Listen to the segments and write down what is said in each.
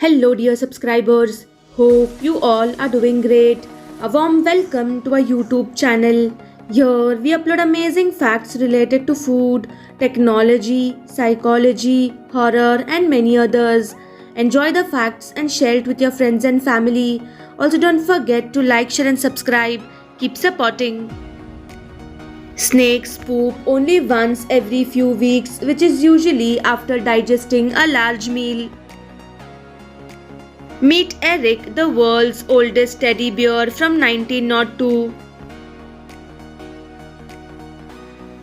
Hello, dear subscribers. Hope you all are doing great. A warm welcome to our YouTube channel. Here we upload amazing facts related to food, technology, psychology, horror, and many others. Enjoy the facts and share it with your friends and family. Also, don't forget to like, share, and subscribe. Keep supporting. Snakes poop only once every few weeks, which is usually after digesting a large meal. Meet Eric, the world's oldest teddy bear from 1902.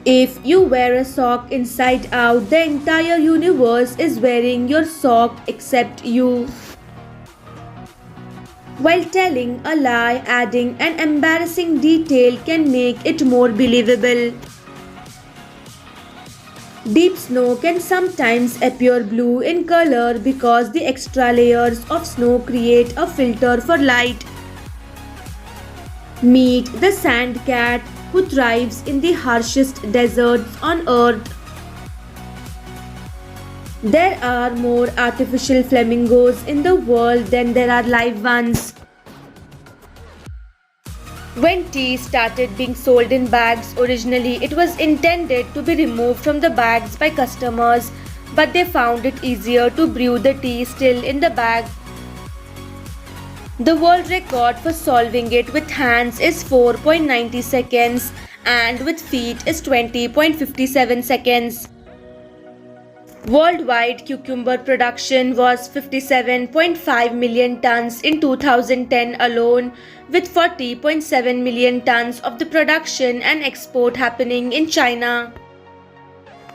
If you wear a sock inside out, the entire universe is wearing your sock except you. While telling a lie, adding an embarrassing detail can make it more believable. Deep snow can sometimes appear blue in color because the extra layers of snow create a filter for light. Meet the sand cat who thrives in the harshest deserts on earth. There are more artificial flamingos in the world than there are live ones. When tea started being sold in bags, originally it was intended to be removed from the bags by customers, but they found it easier to brew the tea still in the bag. The world record for solving it with hands is 4.90 seconds and with feet is 20.57 seconds. Worldwide cucumber production was 57.5 million tons in 2010 alone, with 40.7 million tons of the production and export happening in China.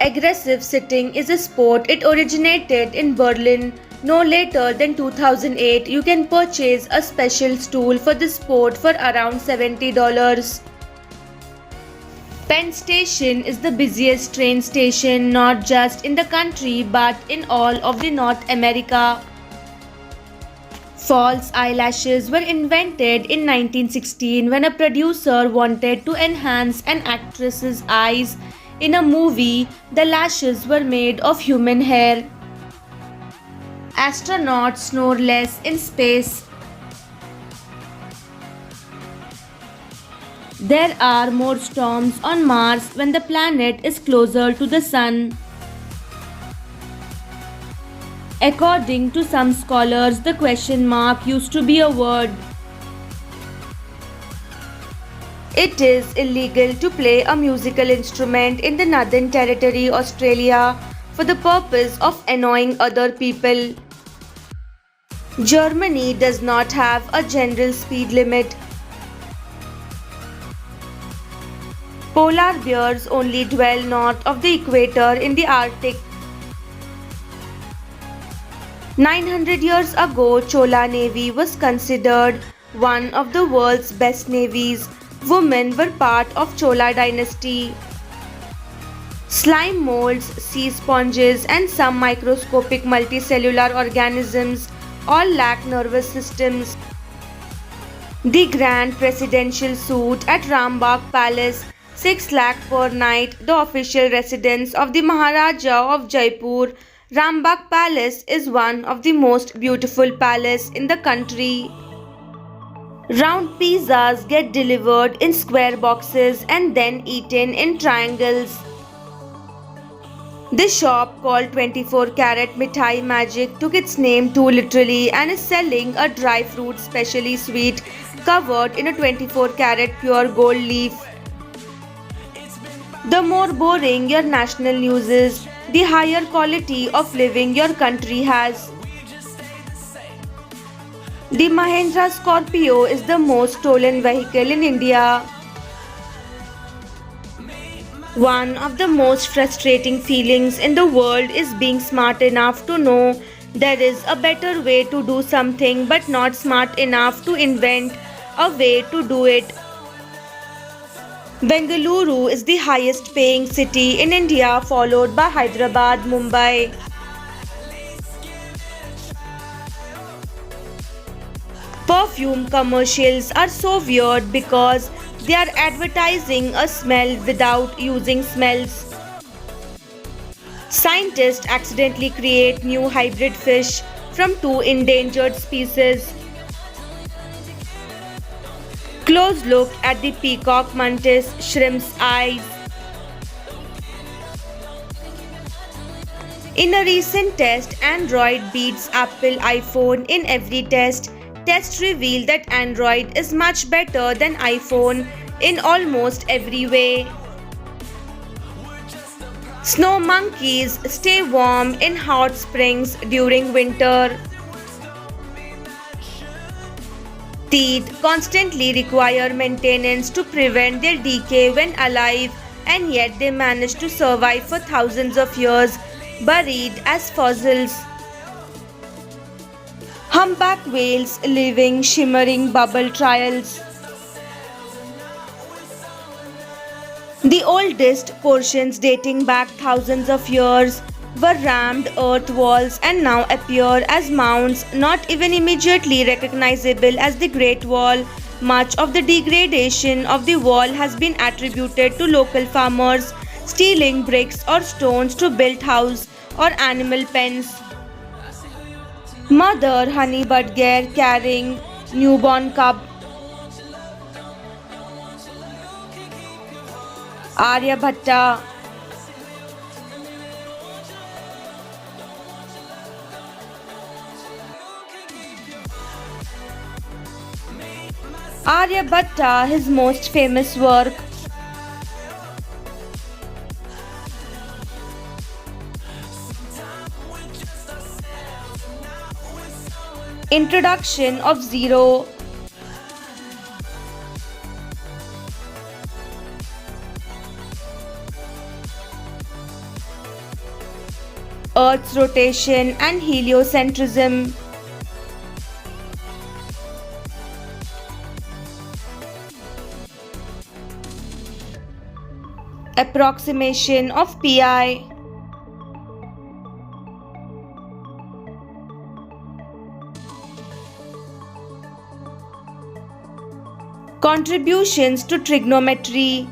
Aggressive sitting is a sport. It originated in Berlin. No later than 2008, you can purchase a special stool for the sport for around $70. Penn Station is the busiest train station not just in the country but in all of the North America. False eyelashes were invented in 1916 when a producer wanted to enhance an actress's eyes. In a movie, the lashes were made of human hair. Astronauts snore less in space. There are more storms on Mars when the planet is closer to the Sun. According to some scholars, the question mark used to be a word. It is illegal to play a musical instrument in the Northern Territory, Australia, for the purpose of annoying other people. Germany does not have a general speed limit. Polar bears only dwell north of the equator in the Arctic. 900 years ago, Chola Navy was considered one of the world's best navies. Women were part of Chola dynasty. Slime molds, sea sponges, and some microscopic multicellular organisms all lack nervous systems. The Grand Presidential Suite at Rambagh Palace, 6 lakh per night, the official residence of the Maharaja of Jaipur. Rambagh Palace is one of the most beautiful palaces in the country. Round pizzas get delivered in square boxes and then eaten in triangles. This shop called 24 Carat Mithai Magic took its name too literally and is selling a dry fruit specially sweet covered in a 24 carat pure gold leaf. The more boring your national news is, the higher quality of living your country has. The Mahindra Scorpio is the most stolen vehicle in India. One of the most frustrating feelings in the world is being smart enough to know there is a better way to do something but not smart enough to invent a way to do it. Bengaluru is the highest paying city in India, followed by Hyderabad, Mumbai. Perfume commercials are so weird because they are advertising a smell without using smells. Scientists accidentally create new hybrid fish from two endangered species. Close look at the peacock mantis shrimp's eyes. In a recent test, Android beats Apple iPhone in every test. Tests reveal that Android is much better than iPhone in almost every way. Snow monkeys stay warm in hot springs during winter. Teeth constantly require maintenance to prevent their decay when alive, and yet they manage to survive for thousands of years buried as fossils. Humpback whales living shimmering bubble trails. The oldest portions dating back thousands of years were rammed earth walls and now appear as mounds not even immediately recognizable as the Great Wall. Much of the degradation of the wall has been attributed to local farmers stealing bricks or stones to build houses or animal pens. Mother honey budger carrying newborn cub. Aryabhatta. Aryabhatta, his most famous work. Introduction of zero. Earth's rotation and heliocentrism. Approximation of pi. Contributions to trigonometry.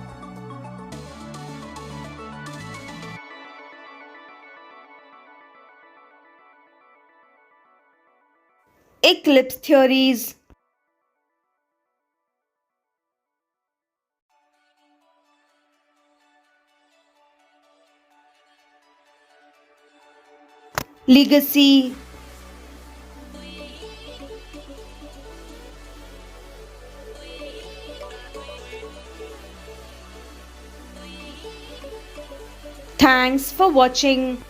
Eclipse theories. Legacy. Thanks for watching.